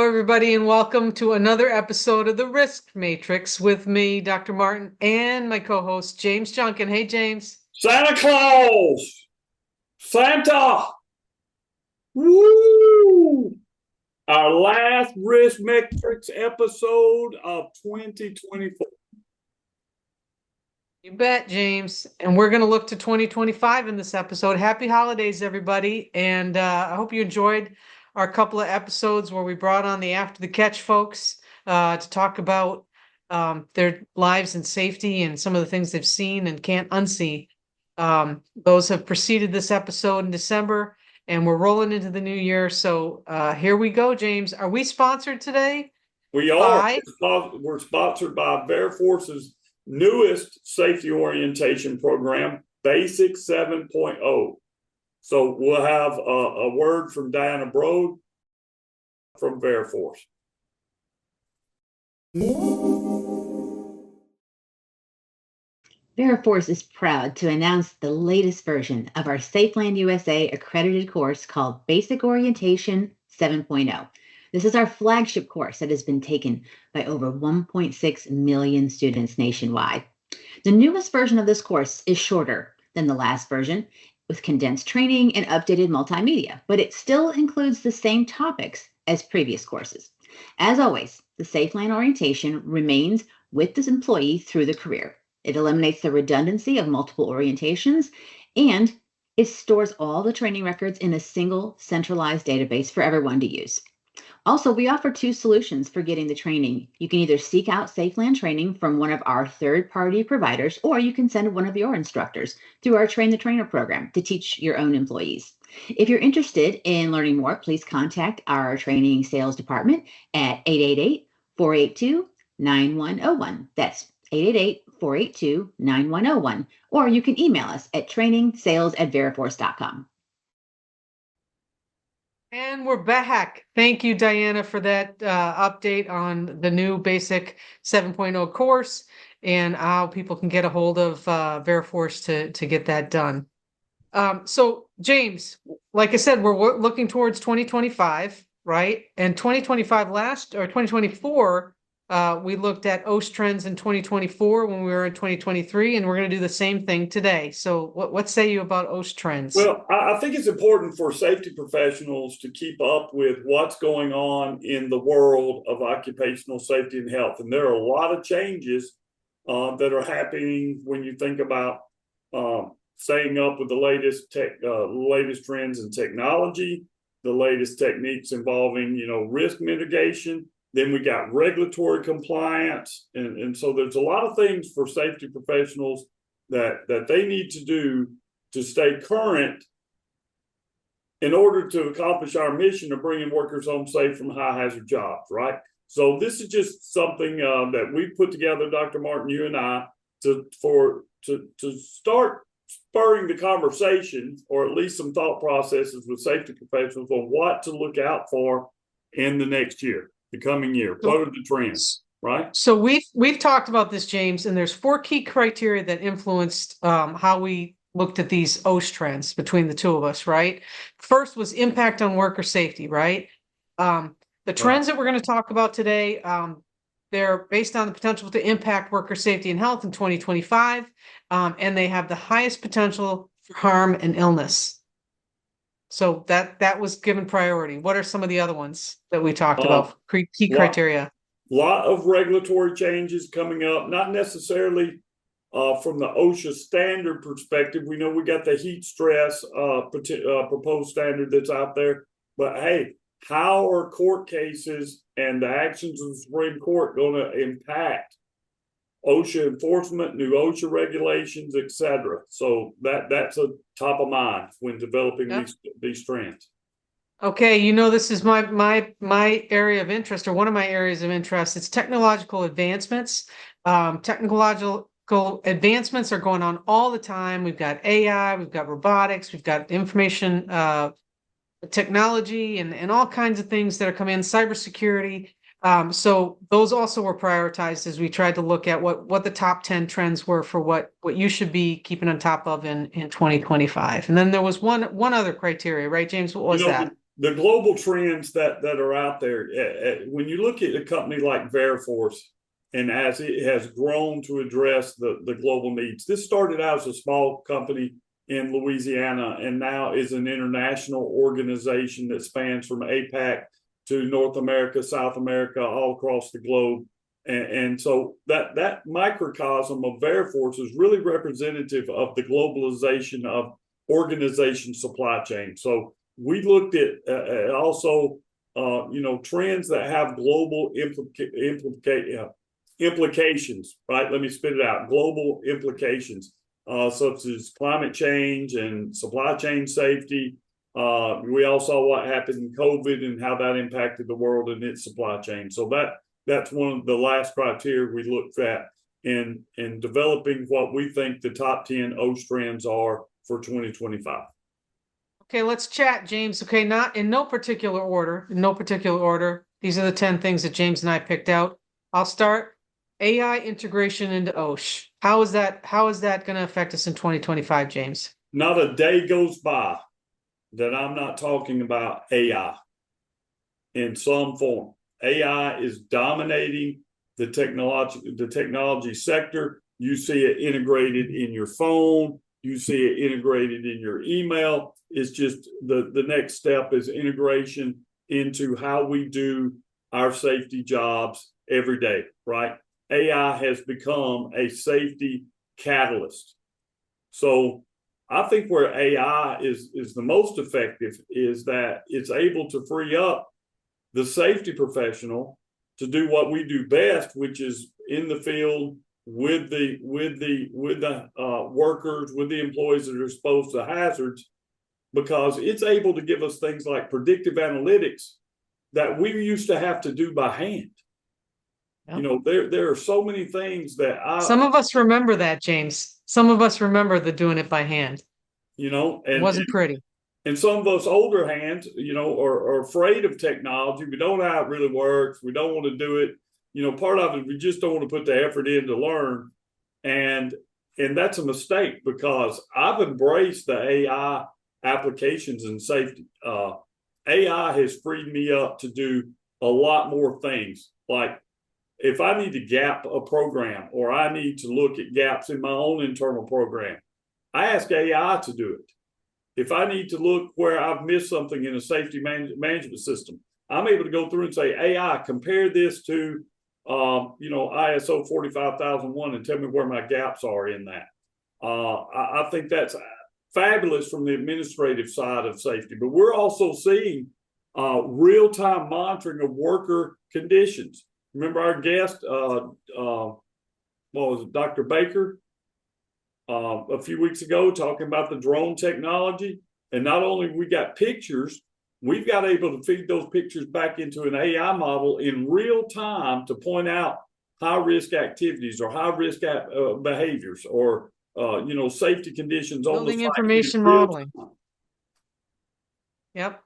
everybody, and welcome to another episode of the Risk Matrix with me, Dr. Martin, and my co-host, James Junkin. Hey, James. Santa Claus! Santa! Woo! Our last Risk Metrics episode of 2024. You bet, James. And we're going to look to 2025 in this episode. Happy holidays, everybody. And I hope you enjoyed our couple of episodes where we brought on the After the Catch folks to talk about their lives and safety and some of the things they've seen and can't unsee. Those have preceded this episode in December, and we're rolling into the new year. So here we go, James. Are we sponsored today? We are. By We're sponsored by Bear Force's newest safety orientation program, Basic 7.0. So we'll have a word from Diana Broad from Bear Force. Bear Force is proud to announce the latest version of our Safeland USA accredited course called Basic Orientation 7.0. This is our flagship course that has been taken by over 1.6 million students nationwide. The newest version of this course is shorter than the last version, with condensed training and updated multimedia, but it still includes the same topics as previous courses. As always, the Safeland orientation remains with this employee through the career. It eliminates the redundancy of multiple orientations, and it stores all the training records in a single centralized database for everyone to use. Also, we offer two solutions for getting the training. You can either seek out Safeland training from one of our third-party providers, or you can send one of your instructors through our Train the Trainer program to teach your own employees. If you're interested in learning more, please contact our training sales department at 888-482-9101. That's 888-482-9101. Or you can email us at trainingsales@veriforce.com. And we're back. Thank you, Diana, for that update on the new Basic 7.0 course and how people can get a hold of Veriforce to get that done. So, James, like I said, we're looking towards 2025, right? And 2024, we looked at OSH trends in 2024 when we were in 2023, and we're going to do the same thing today. So what say you about OSH trends? Well, I think it's important for safety professionals to keep up with what's going on in the world of occupational safety and health. And there are a lot of changes that are happening when you think about staying up with the latest trends in technology, the latest techniques involving, risk mitigation. Then we got regulatory compliance. And so there's a lot of things for safety professionals that they need to do to stay current in order to accomplish our mission of bringing workers home safe from high hazard jobs, right? So this is just something that we put together, Dr. Martin, you and I, to start spurring the conversation, or at least some thought processes with safety professionals on what to look out for in the next year. The coming year. What are the trends, right? So we've talked about this, James, and there's 4 key criteria that influenced how we looked at these OSH trends between the two of us, right? First was impact on worker safety, right? The trends that we're going to talk about today, they're based on the potential to impact worker safety and health in 2025, and they have the highest potential for harm and illness. So that was given priority. What are some of the other ones that we talked about? Key criteria. A lot of regulatory changes coming up, not necessarily from the OSHA standard perspective. We know we got the heat stress proposed standard that's out there. But hey, how are court cases and the actions of the Supreme Court going to impact OSHA enforcement, new OSHA regulations, etc.? So that's a top of mind when developing these trends. Okay, this is my area of interest, or one of my areas of interest. It's technological advancements. Technological advancements are going on all the time. We've got AI, we've got robotics, we've got information technology, and all kinds of things that are coming in, cybersecurity. So those also were prioritized as we tried to look at what the top 10 trends were for what you should be keeping on top of in 2025. And then there was one other criteria, right, James? What was that? the global trends that are out there, when you look at a company like Veriforce, and as it has grown to address the global needs, this started out as a small company in Louisiana and now is an international organization that spans from APAC to North America, South America, all across the globe. And so that microcosm of Veriforce is really representative of the globalization of organization supply chain. So we looked at also trends that have global implications, right? Let me spit it out. Global implications, such as climate change and supply chain safety. We all saw what happened in COVID and how that impacted the world and its supply chain. So that's one of the last criteria we looked at in developing what we think the top 10 OSH trends are for 2025. Okay, let's chat, James. Okay, not in no particular order. In no particular order. These are the 10 things that James and I picked out. I'll start. AI integration into OSH. How is that going to affect us in 2025, James? Not a day goes by that I'm not talking about AI in some form. AI is dominating the technology sector. You see it integrated in your phone. You see it integrated in your email. It's just the next step is integration into how we do our safety jobs every day, right? AI has become a safety catalyst. So I think where AI is the most effective is that it's able to free up the safety professional to do what we do best, which is in the field with the workers, with the employees that are exposed to hazards, because it's able to give us things like predictive analytics that we used to have to do by hand. Yep. There are so many things that some of us remember that, James. Some of us remember the doing it by hand. And it wasn't pretty. And some of us older hands, are afraid of technology. We don't know how it really works. We don't want to do it. Part of it, we just don't want to put the effort in to learn. And that's a mistake, because I've embraced the AI applications in safety. AI has freed me up to do a lot more things. Like if I need to gap a program, or I need to look at gaps in my own internal program, I ask AI to do it. If I need to look where I've missed something in a safety management system, I'm able to go through and say, AI, compare this to, ISO 45001 and tell me where my gaps are in that. I think that's fabulous from the administrative side of safety. But we're also seeing real-time monitoring of worker conditions. Remember our guest, what was it, Dr. Baker, a few weeks ago, talking about the drone technology. And not only we got pictures, we've got able to feed those pictures back into an AI model in real time to point out high risk activities or high risk behaviors or safety conditions on the site. Information modeling. Yep.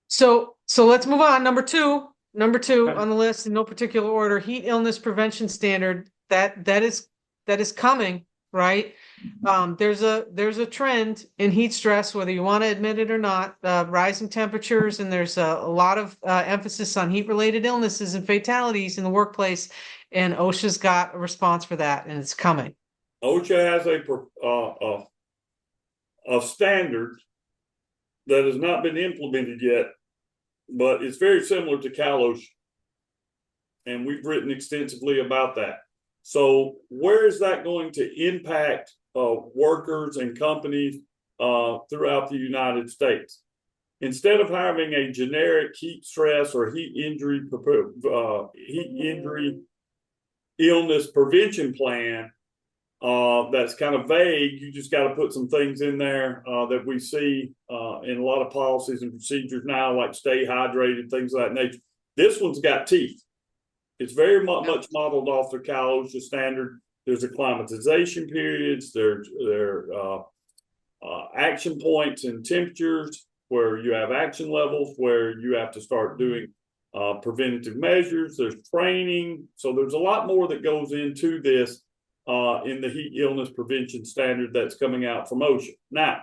So let's move on. Number two okay. On the list in no particular order, heat illness prevention standard that is coming, right? There's a trend in heat stress, whether you want to admit it or not, rising temperatures, and there's a lot of emphasis on heat-related illnesses and fatalities in the workplace, and OSHA's got a response for that, and it's coming. OSHA has a standard that has not been implemented yet, but it's very similar to CalOSHA, and we've written extensively about that. So where is that going to impact workers and companies throughout the United States? Instead of having a generic heat stress or heat injury illness prevention plan that's kind of vague, you just got to put some things in there that we see in a lot of policies and procedures now, like stay hydrated, things of that nature. This one's got teeth. It's very much modeled off the CalOSHA standard. There's acclimatization periods. There action points and temperatures where you have action levels, where you have to start doing preventative measures. There's training. So there's a lot more that goes into this in the heat illness prevention standard that's coming out from OSHA. Now,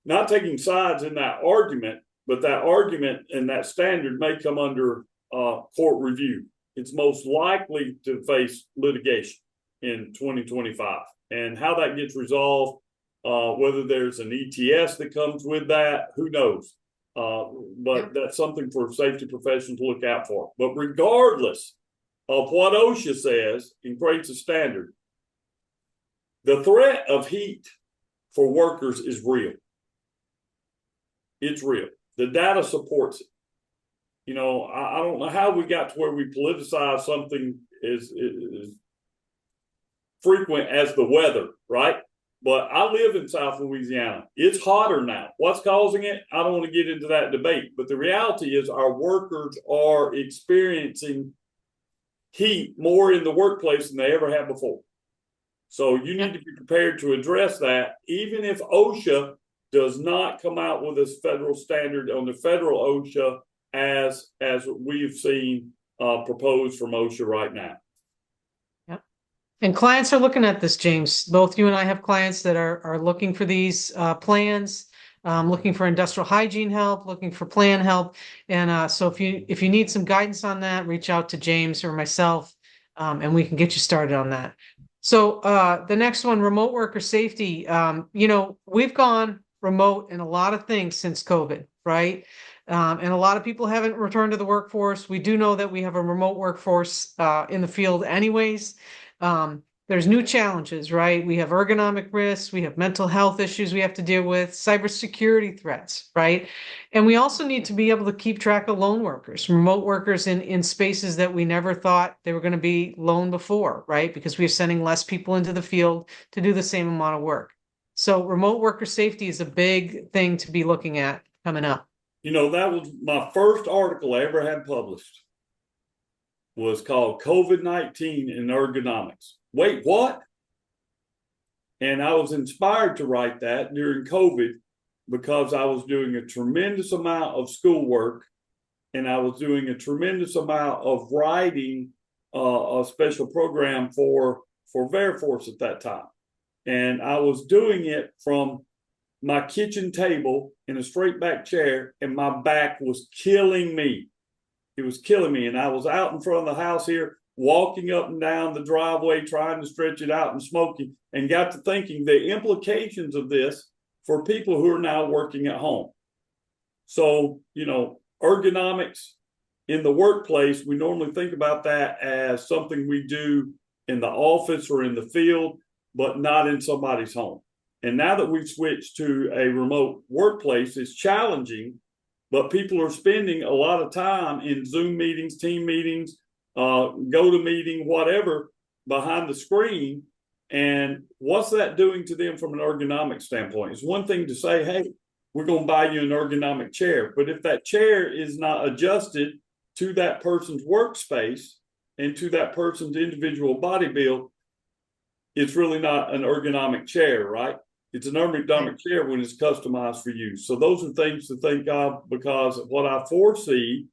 not taking sides in that argument, but that argument and that standard may come under court review. It's most likely to face litigation in 2025. And how that gets resolved, whether there's an ETS that comes with that, who knows? But that's something for safety professionals to look out for. But regardless of what OSHA says and creates a standard, the threat of heat for workers is real. It's real. The data supports it. You know, I don't know how we got to where we politicize something as frequent as the weather, right? But I live in South Louisiana. It's hotter now. What's causing it? I don't want to get into that debate. But the reality is our workers are experiencing heat more in the workplace than they ever have before. So you need to be prepared to address that, even if OSHA does not come out with a federal standard on the federal OSHA as we've seen proposed from OSHA right now. Yep. And clients are looking at this, James. Both you and I have clients that are looking for these plans, looking for industrial hygiene help, looking for plan help. And so if you need some guidance on that, reach out to James or myself, and we can get you started on that. So the next one, remote worker safety. You know, we've gone remote in a lot of things since COVID, right? And a lot of people haven't returned to the workforce. We do know that we have a remote workforce in the field anyways. There's new challenges, right? We have ergonomic risks, we have mental health issues we have to deal with, cybersecurity threats, right? And we also need to be able to keep track of lone workers, remote workers in spaces that we never thought they were going to be lone before, right? Because we're sending less people into the field to do the same amount of work. So remote worker safety is a big thing to be looking at coming up. You know, that was my first article I ever had published, was called COVID-19 and Ergonomics. Wait, what? And I was inspired to write that during COVID because I was doing a tremendous amount of schoolwork and I was doing a tremendous amount of writing a special program for Veriforce at that time. And I was doing it from my kitchen table in a straight back chair, and my back was killing me. It was killing me. And I was out in front of the house here, walking up and down the driveway, trying to stretch it out and smoking, and got to thinking the implications of this for people who are now working at home. So, you know, ergonomics in the workplace, we normally think about that as something we do in the office or in the field, but not in somebody's home. And now that we've switched to a remote workplace, it's challenging, but people are spending a lot of time in Zoom meetings, team meetings, GoToMeeting, whatever, behind the screen. And what's that doing to them from an ergonomic standpoint? It's one thing to say, hey, we're going to buy you an ergonomic chair. But if that chair is not adjusted to that person's workspace and to that person's individual body build, it's really not an ergonomic chair, right? It's an ergonomic chair when it's customized for you. So those are things to think of, because what I foresee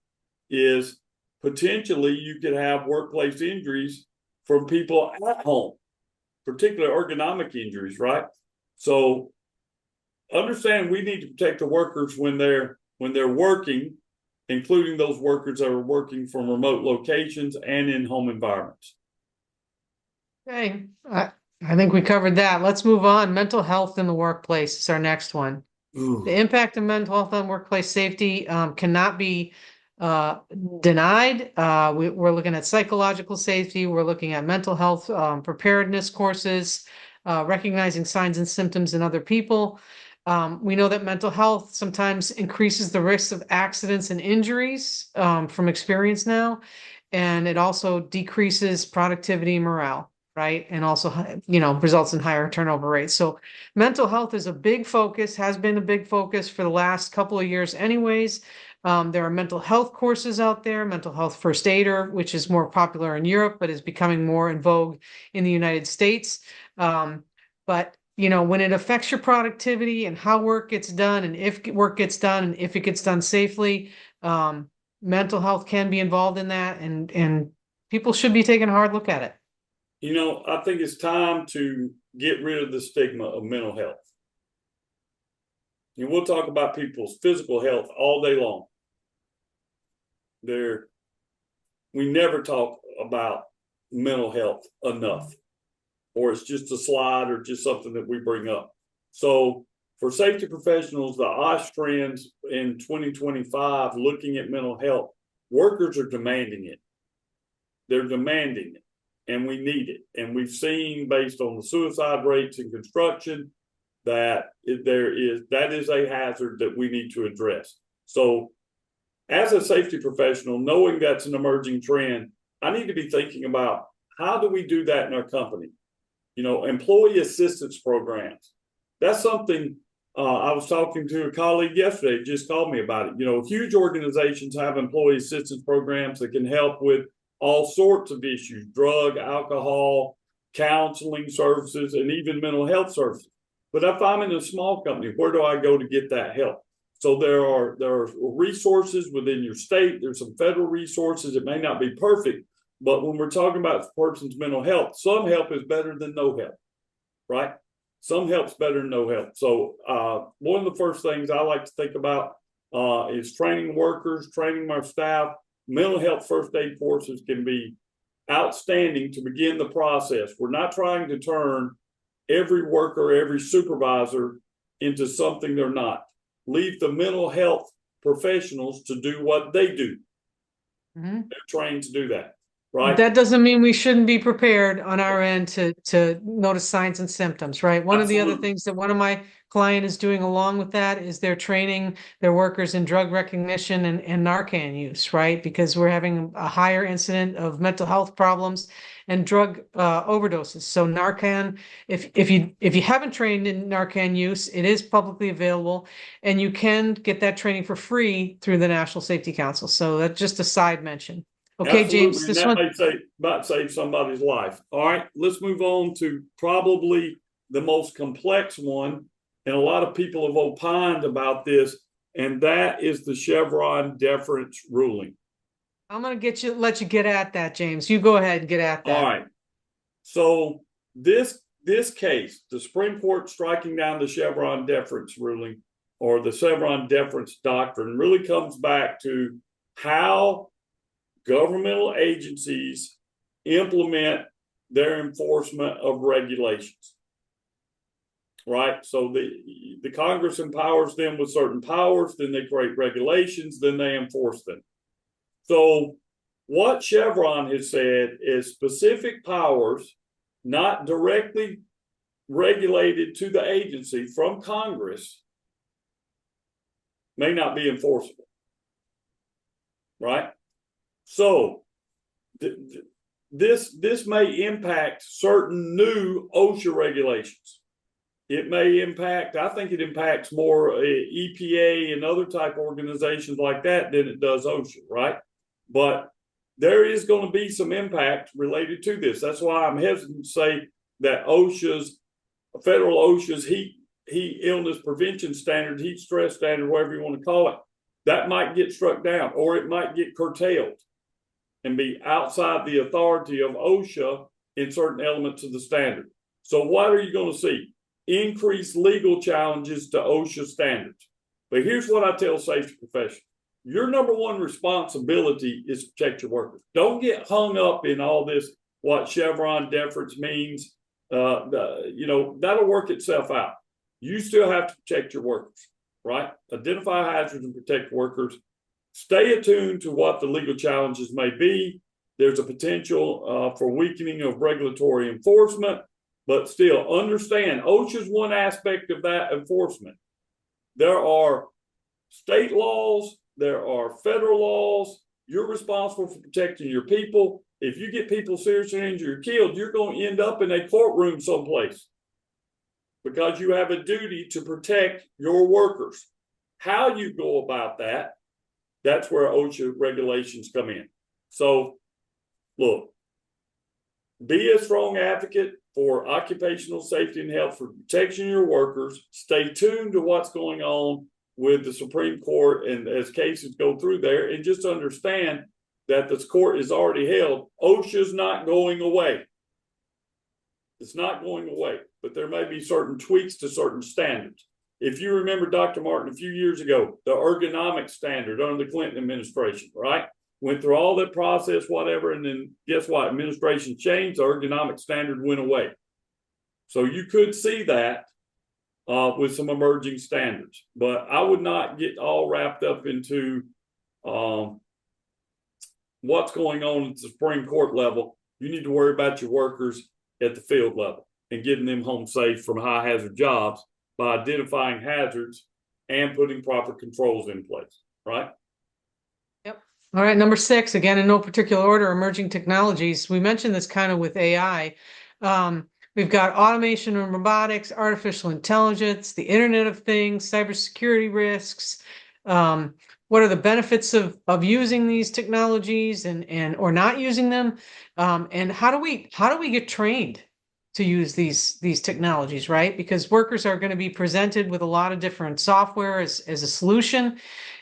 is potentially you could have workplace injuries from people at home, particularly ergonomic injuries, right? So understand we need to protect the workers when they're working, including those workers that are working from remote locations and in home environments. Okay, I think we covered that. Let's move on. Mental health in the workplace is our next one. Ooh. The impact of mental health on workplace safety cannot be denied. We're looking at psychological safety. We're looking at mental health preparedness courses, recognizing signs and symptoms in other people. We know that mental health sometimes increases the risk of accidents and injuries from experience now, and it also decreases productivity and morale, right? And also, you know, results in higher turnover rates. So mental health is a big focus, has been a big focus for the last couple of years anyways. There are mental health courses out there, mental health first aider, which is more popular in Europe, but is becoming more in vogue in the United States. But you know, when it affects your productivity and how work gets done, and if work gets done, and if it gets done safely, mental health can be involved in that, and people should be taking a hard look at it. You know, I think it's time to get rid of the stigma of mental health. And we'll talk about people's physical health all day long. We never talk about mental health enough, or it's just a slide or just something that we bring up. So for safety professionals, the OSH trends in 2025, looking at mental health, workers are demanding it. They're demanding it, and we need it. And we've seen, based on the suicide rates in construction, that that is a hazard that we need to address. So as a safety professional, knowing that's an emerging trend, I need to be thinking about, how do we do that in our company? Employee assistance programs. That's something I was talking to a colleague yesterday, just called me about it. Huge organizations have employee assistance programs that can help with all sorts of issues: drug, alcohol, counseling services, and even mental health services. But if I'm in a small company, where do I go to get that help? So there are resources within your state. There's some federal resources. It may not be perfect, but when we're talking about a person's mental health, some help is better than no help, right? Some help's better than no help. So one of the first things I like to think about is training workers, training my staff. Mental health first aid courses can be outstanding to begin the process. We're not trying to turn every worker, every supervisor into something they're not. Leave the mental health professionals to do what they do. Mm-hmm. They're trained to do that, right? That doesn't mean we shouldn't be prepared on our end to notice signs and symptoms, right? One Absolutely. Of the other things that one of my client is doing along with that is they're training their workers in drug recognition and Narcan use, right? Because we're having a higher incident of mental health problems and drug overdoses. So Narcan, if you haven't trained in Narcan use, it is publicly available, and you can get that training for free through the National Safety Council. So that's just a side mention. Okay, Absolutely. James, this one might save somebody's life. All right, let's move on to probably the most complex one, and a lot of people have opined about this, and that is the Chevron deference ruling. I'm going to let you get at that, James. You go ahead and get at that. All right. So this case, the Supreme Court striking down the Chevron deference ruling, or the Chevron deference doctrine, really comes back to how governmental agencies implement their enforcement of regulations, right? So the Congress empowers them with certain powers, then they create regulations, then they enforce them. So what Chevron has said is specific powers not directly regulated to the agency from Congress may not be enforceable, right? So this may impact certain new OSHA regulations. It may impact, I think it impacts more EPA and other type organizations like that than it does OSHA, right? But there is going to be some impact related to this. That's why I'm hesitant to say that federal OSHA's heat illness prevention standard, heat stress standard, whatever you want to call it, that might get struck down, or it might get curtailed and be outside the authority of OSHA in certain elements of the standard. So what are you going to see? Increased legal challenges to OSHA standards. But here's what I tell safety professionals. Your number one responsibility is to protect your workers. Don't get hung up in all this, what Chevron deference means. That'll work itself out. You still have to protect your workers, right? Identify hazards and protect workers. Stay attuned to what the legal challenges may be. There's a potential for weakening of regulatory enforcement, but still understand OSHA is one aspect of that enforcement. There are state laws, there are federal laws. You're responsible for protecting your people. If you get people seriously injured or killed, you're going to end up in a courtroom someplace because you have a duty to protect your workers. How you go about that, that's where OSHA regulations come in. So, look, be a strong advocate for occupational safety and health, for protection of your workers. Stay tuned to what's going on with the Supreme Court and as cases go through there, and just understand that this court is already held. OSHA's not going away. It's not going away, but there may be certain tweaks to certain standards. if you remember, Dr. Martin, a few years ago, the ergonomic standard under the Clinton administration, right? Went through all that process, whatever, and then guess what? Administration changed, the ergonomic standard went away. So you could see that with some emerging standards, but I would not get all wrapped up into what's going on at the Supreme Court level. You need to worry about your workers at the field level and getting them home safe from high hazard jobs by identifying hazards and putting proper controls in place, right? Yep. All right, number 6, again, in no particular order, emerging technologies. We mentioned this kind of with AI. We've got automation and robotics, artificial intelligence, the Internet of Things, cybersecurity risks. What are the benefits of using these technologies and or not using them? And how do we get trained to use these technologies, right? Because workers are going to be presented with a lot of different software as a solution.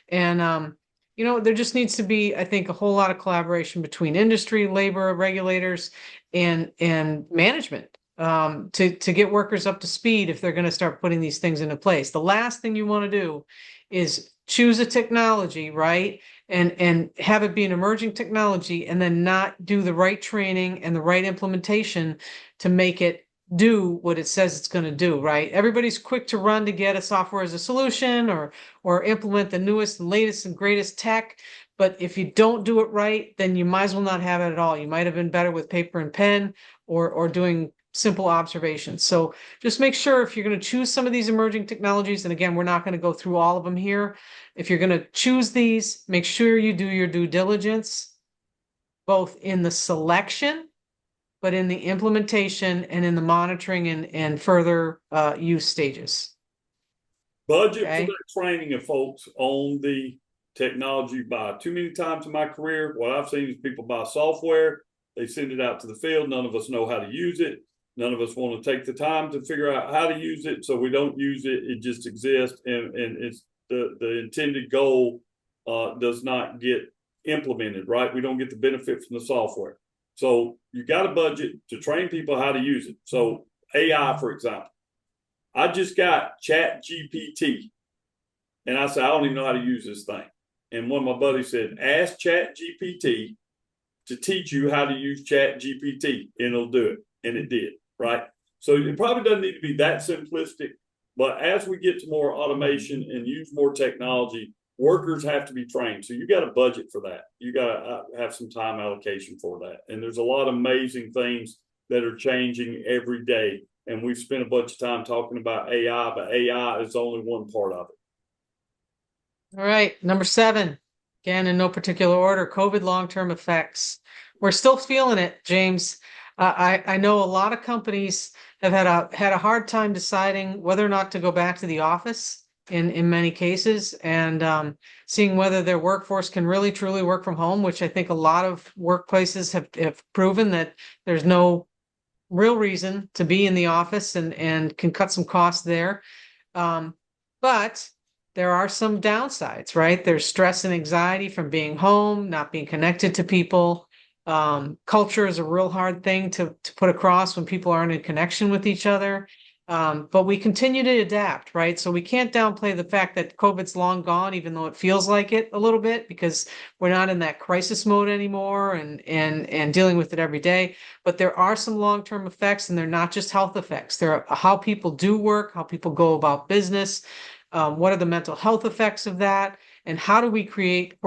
And there just needs to be, I think, a whole lot of collaboration between industry, labor, regulators, and management to get workers up to speed if they're going to start putting these things into place. The last thing you want to do is choose a technology, right? And have it be an emerging technology and then not do the right training and the right implementation to make it do what it says it's going to do, right? Everybody's quick to run to get a software as a solution or implement the newest and latest and greatest tech. But if you don't do it right, then you might as well not have it at all. You might have been better with paper and pen or doing simple observations. So just make sure if you're going to choose some of these emerging technologies, and again, we're not going to go through all of them here. If you're going to choose these, make sure you do your due diligence, both in the selection, but in the implementation and in the monitoring and further use stages. Budget for the training of folks on the technology buy. Too many times in my career, what I've seen is people buy software, they send it out to the field. None of us know how to use it. None of us want to take the time to figure out how to use it, so we don't use it. It just exists, and it's the intended goal does not get implemented, right? We don't get the benefit from the software. So you got a budget to train people how to use it. So AI, for example, I just got Chat GPT, and I said, I don't even know how to use this thing. And one of my buddies said, ask Chat GPT to teach you how to use Chat GPT, and it'll do it. And it did, right? So it probably doesn't need to be that simplistic, but as we get to more automation and use more technology, workers have to be trained. So you got a budget for that. You got to have some time allocation for that. And there's a lot of amazing things that are changing every day. And we've spent a bunch of time talking about AI, but AI is only one part of it. All right, number 7, again, in no particular order, COVID long-term effects. We're still feeling it, James. I know a lot of companies have had a hard time deciding whether or not to go back to the office in many cases, and seeing whether their workforce can really truly work from home, which I think a lot of workplaces have proven that there's no real reason to be in the office and can cut some costs there. But there are some downsides, right? There's stress and anxiety from being home, not being connected to people. Culture is a real hard thing to put across when people aren't in connection with each other. But we continue to adapt, right? So we can't downplay the fact that COVID's long gone, even though it feels like it a little bit, because we're not in that crisis mode anymore and dealing with it every day. But there are some long-term effects, and they're not just health effects. They're how people do work, how people go about business. What are the mental health effects of that? And how do we create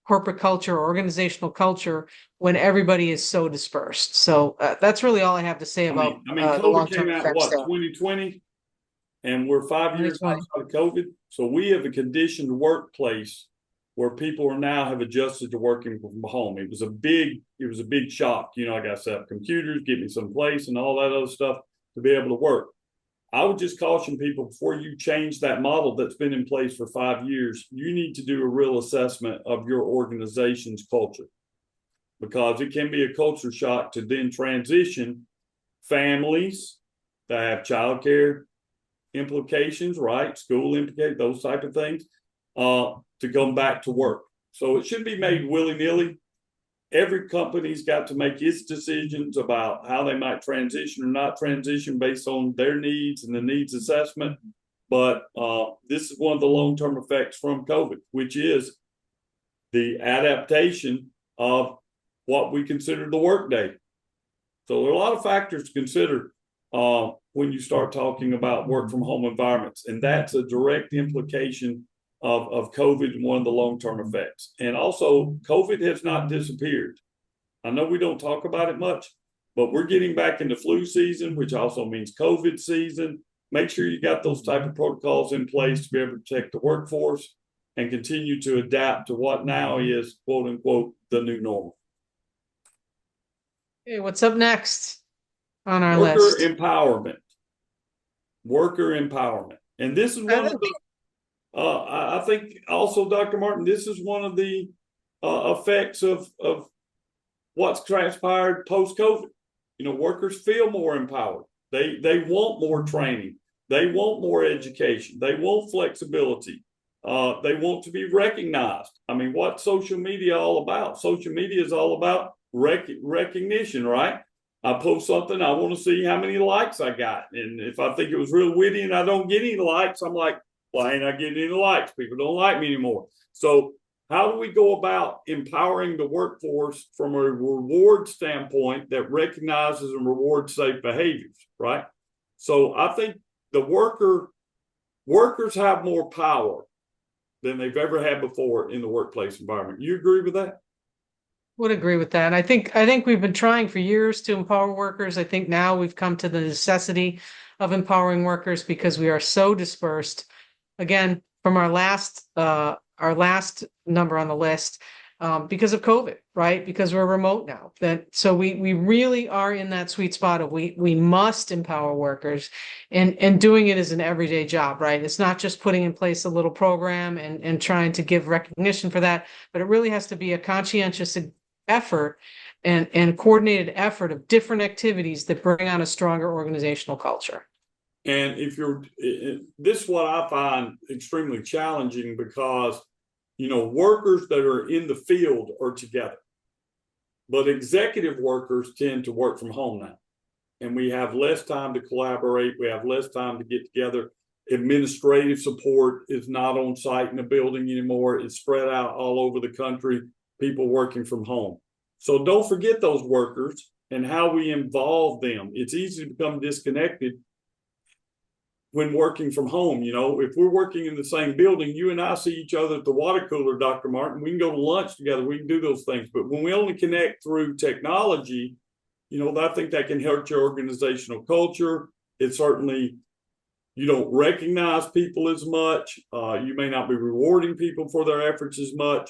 corporate culture or organizational culture when everybody is so dispersed? So that's really all I have to say about COVID the long-term came out, effects. 2020, and we're 5 years outside of COVID. So we have a conditioned workplace where people are now have adjusted to working from home. It was a big shock. I got to set up computers, get me some place, and all that other stuff to be able to work. I would just caution people, before you change that model that's been in place for 5 years, you need to do a real assessment of your organization's culture, because it can be a culture shock to then transition families that have childcare implications, right? School implications, those type of things, to come back to work. So it shouldn't be made willy-nilly. Every company's got to make its decisions about how they might transition or not transition based on their needs and the needs assessment. but this is one of the long-term effects from COVID, which is the adaptation of what we consider the workday. So there are a lot of factors to consider when you start talking about work from home environments, and that's a direct implication of COVID and one of the long-term effects. And also, COVID has not disappeared. I know we don't talk about it much, but we're getting back into flu season, which also means COVID season. Make sure you got those type of protocols in place to be able to protect the workforce and continue to adapt to what now is, quote unquote, the new normal. Okay, what's up next on our Worker list? empowerment. Worker empowerment. And this is one of the, I think also, Dr. Martin, this is one of the effects of what's transpired post-COVID. You know, workers feel more empowered. They want more training. They want more education. They want flexibility. They want to be recognized. I mean, what's social media all about? Social media is all about recognition, right? I post something, I want to see how many likes I got. And if I think it was real witty and I don't get any likes, I'm like, well, I ain't not getting any likes. People don't like me anymore. So how do we go about empowering the workforce from a reward standpoint that recognizes and rewards safe behaviors, right? So I think the workers have more power than they've ever had before in the workplace environment. You agree with that? Would agree with that. I think we've been trying for years to empower workers. I think now we've come to the necessity of empowering workers because we are so dispersed. Again, from our last number on the list, because of COVID, right? Because we're remote now. So we really are in that sweet spot of we must empower workers, and doing it is an everyday job, right? It's not just putting in place a little program and trying to give recognition for that, but it really has to be a conscientious effort and coordinated effort of different activities that bring on a stronger organizational culture. And if you're, this is what I find extremely challenging because, you know, workers that are in the field are together, but executive workers tend to work from home now. And we have less time to collaborate. We have less time to get together. Administrative support is not on site in the building anymore. It's spread out all over the country, people working from home. So don't forget those workers and how we involve them. It's easy to become disconnected when working from home. You know, if we're working in the same building, you and I see each other at the water cooler, Dr. Martin, we can go to lunch together, we can do those things. But when we only connect through technology, you know, I think that can hurt your organizational culture. It certainly, you don't recognize people as much. You may not be rewarding people for their efforts as much.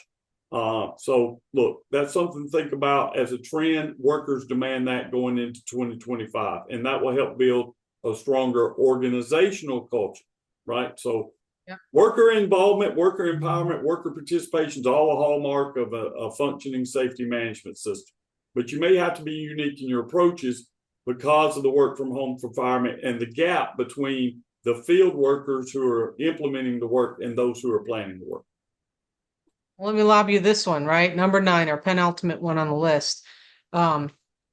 So look, that's something to think about as a trend. Workers demand that going into 2025, and that will help build a stronger organizational culture, right? So worker involvement, worker empowerment, worker participation is all a hallmark of a functioning safety management system. But you may have to be unique in your approaches because of the work from home environment and the gap between the field workers who are implementing the work and those who are planning the work. Let me lob you this one, right? Number 9, our penultimate one on the list.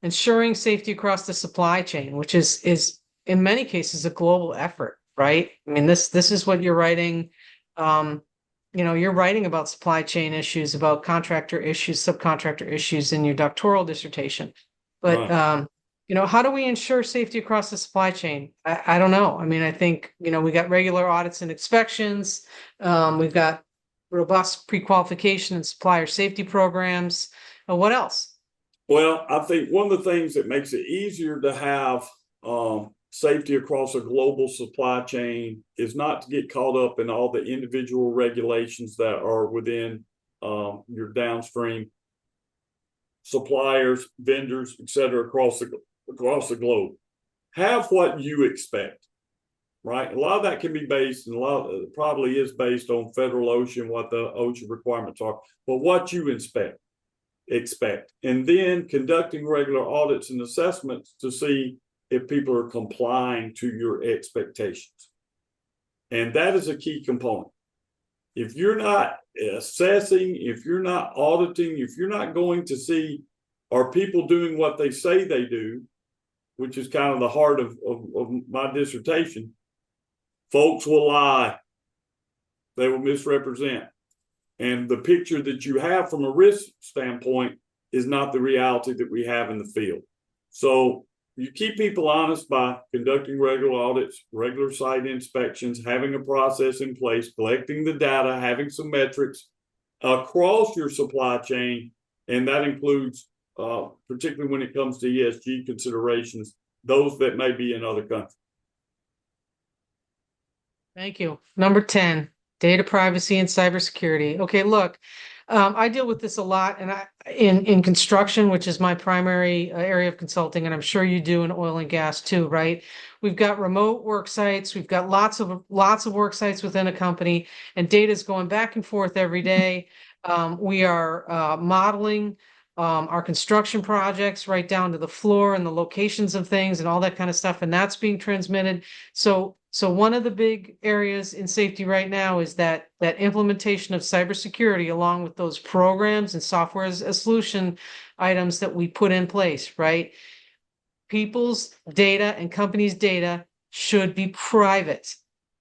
Ensuring safety across the supply chain, which is in many cases a global effort, right? I mean, this is what you're writing. You're writing about supply chain issues, about contractor issues, subcontractor issues in your doctoral dissertation. But how do we ensure safety across the supply chain? I don't know. I mean, I think, we got regular audits and inspections. We've got robust pre-qualification and supplier safety programs. What else? Well, I think one of the things that makes it easier to have safety across a global supply chain is not to get caught up in all the individual regulations that are within your downstream suppliers, vendors, et cetera, across the globe. Have what you expect. Right. A lot of that can be based, and a lot of it probably is based on federal OSHA, what the OSHA requirements are, but what you expect, and then conducting regular audits and assessments to see if people are complying to your expectations. And that is a key component. If you're not assessing, if you're not auditing, if you're not going to see, are people doing what they say they do, which is kind of the heart of my dissertation, Folks will lie. They will misrepresent. And the picture that you have from a risk standpoint is not the reality that we have in the field. So you keep people honest by conducting regular audits, regular site inspections, having a process in place, collecting the data, having some metrics across your supply chain. And that includes, particularly when it comes to ESG considerations, those that may be in other countries. Thank you. Number 10, data privacy and cybersecurity. Okay, look, I deal with this a lot, and in construction, which is my primary area of consulting, and I'm sure you do in oil and gas too, right? We've got remote work sites, we've got lots of work sites within a company, and data is going back and forth every day. We are modeling our construction projects right down to the floor and the locations of things and all that kind of stuff, and that's being transmitted. So one of the big areas in safety right now is that implementation of cybersecurity, along with those programs and software as a solution items that we put in place, right? People's data and companies' data should be private,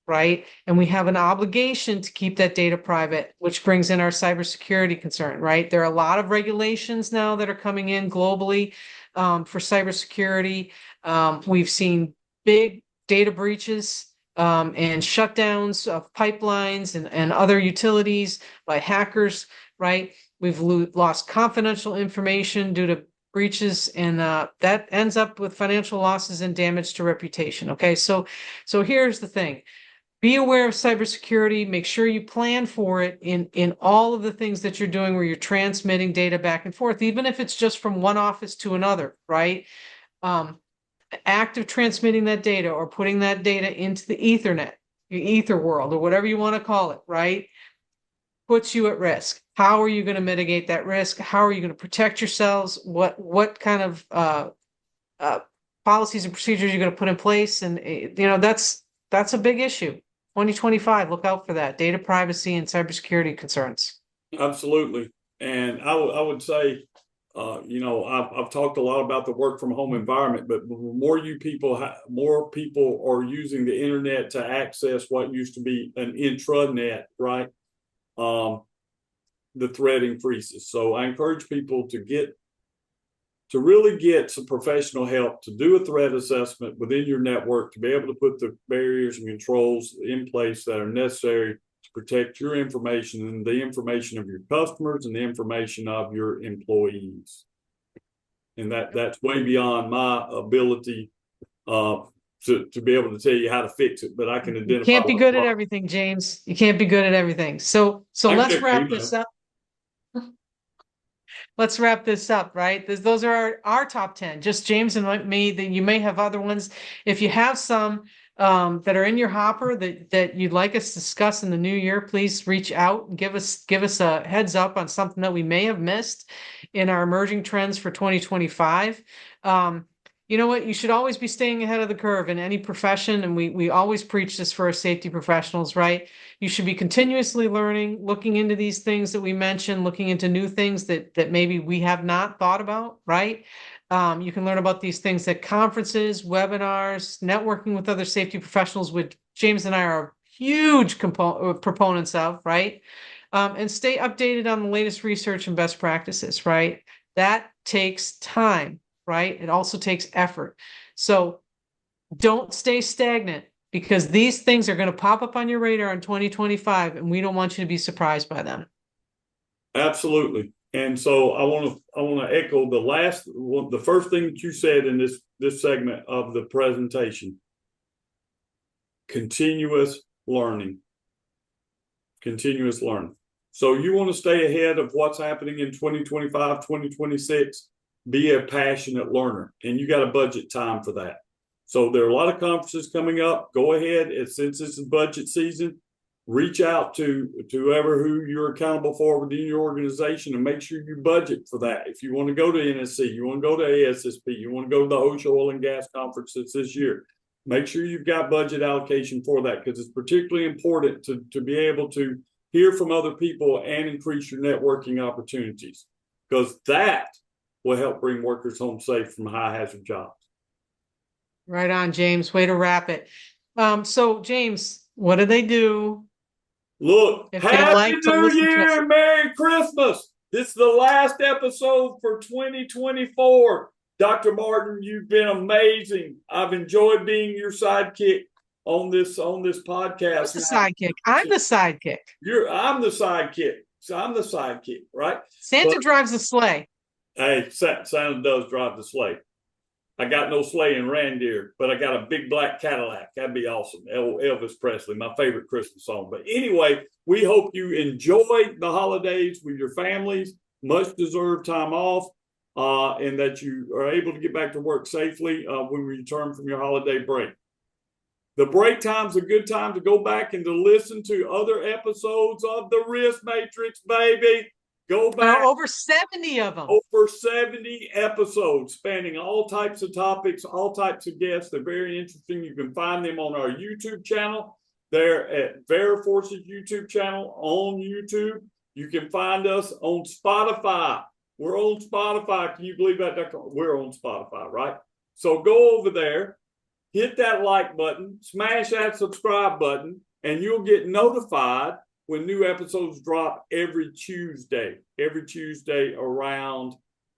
right? And we have an obligation to keep that data private, which brings in our cybersecurity concern, right? There are a lot of regulations now that are coming in globally for cybersecurity. We've seen big data breaches and shutdowns of pipelines and other utilities by hackers, right? We've lost confidential information due to breaches, and that ends up with financial losses and damage to reputation. Okay, so here's the thing. Be aware of cybersecurity. Make sure you plan for it in all of the things that you're doing where you're transmitting data back and forth, even if it's just from one office to another, right? Act of transmitting that data or putting that data into the Ethernet, your ether world, or whatever you want to call it, right? Puts you at risk. How are you going to mitigate that risk? How are you going to protect yourselves? What kind of policies and procedures you're going to put in place? And that's a big issue. 2025, look out for that. Data privacy and cybersecurity concerns. Absolutely. And I would say, I've talked a lot about the work from home environment, but more people are using the internet to access what used to be an intranet, right? The threat increases. So I encourage people to really get some professional help to do a threat assessment within your network, to be able to put the barriers and controls in place that are necessary to protect your information and the information of your customers and the information of your employees. And that's way beyond my ability to be able to tell you how to fix it, but I can identify. You can't be good at everything, James. You can't be good at everything. So let's wrap this up. Let's wrap this up, right? Those are our top 10, just James and me. That you may have other ones. If you have some that are in your hopper that you'd like us to discuss in the new year, please reach out and give us a heads up on something that we may have missed in our emerging trends for 2025. You know what? You should always be staying ahead of the curve in any profession. And we always preach this for our safety professionals, right? You should be continuously learning, looking into these things that we mentioned, looking into new things that maybe we have not thought about, right? You can learn about these things at conferences, webinars, networking with other safety professionals, which James and I are huge proponents of, right? And stay updated on the latest research and best practices, right? That takes time, right? It also takes effort. So don't stay stagnant, because these things are going to pop up on your radar in 2025, and we don't want you to be surprised by them. Absolutely. And so I want to echo the first thing that you said in this segment of the presentation. Continuous learning. Continuous learning. So you want to stay ahead of what's happening in 2025, 2026, be a passionate learner, and you got to budget time for that. So there are a lot of conferences coming up. Go ahead, and since this is budget season, reach out to who you're accountable for within your organization and make sure you budget for that. If you want to go to NSC, you want to go to ASSP, you want to go to the OSHA Oil and Gas Conference that's this year, make sure you've got budget allocation for that, because it's particularly important to be able to hear from other people and increase your networking opportunities, because that will help bring workers home safe from high hazard jobs. Right on, James. Way to wrap it. So James, What do they do Look, if they Happy like to New listen to us? Year, Merry Christmas. This is the last episode for 2024. Dr. Martin, you've been amazing. I've enjoyed being your sidekick on this podcast. Who's the sidekick? I'm the sidekick. I'm the sidekick. So I'm the sidekick, right? Santa drives the sleigh. Hey, Santa does drive the sleigh. I got no sleigh in reindeer, but I got a big black Cadillac. That'd be awesome. Elvis Presley, my favorite Christmas song. But anyway, we hope you enjoy the holidays with your families, much deserved time off, and that you are able to get back to work safely when we return from your holiday break. The break time's a good time to go back and to listen to other episodes of the Risk Matrix, baby. Go There back. are over 70 of them. Over 70 episodes spanning all types of topics, all types of guests. They're very interesting. You can find them on our YouTube channel. They're at VeriForce's YouTube channel on YouTube. You can find us on Spotify. We're on Spotify. Can you believe that, Dr.? We're on Spotify, right? So go over there, hit that like button, smash that subscribe button, and you'll get notified when new episodes drop every Tuesday around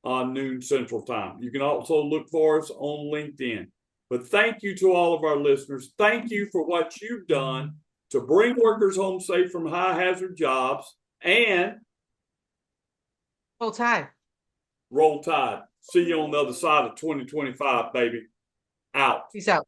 noon Central Time. You can also look for us on LinkedIn. But thank you to all of our listeners. Thank you for what you've done to bring workers home safe from high hazard jobs and Roll Tide. roll tide. See you on the other side of 2025, baby. Out. Peace out.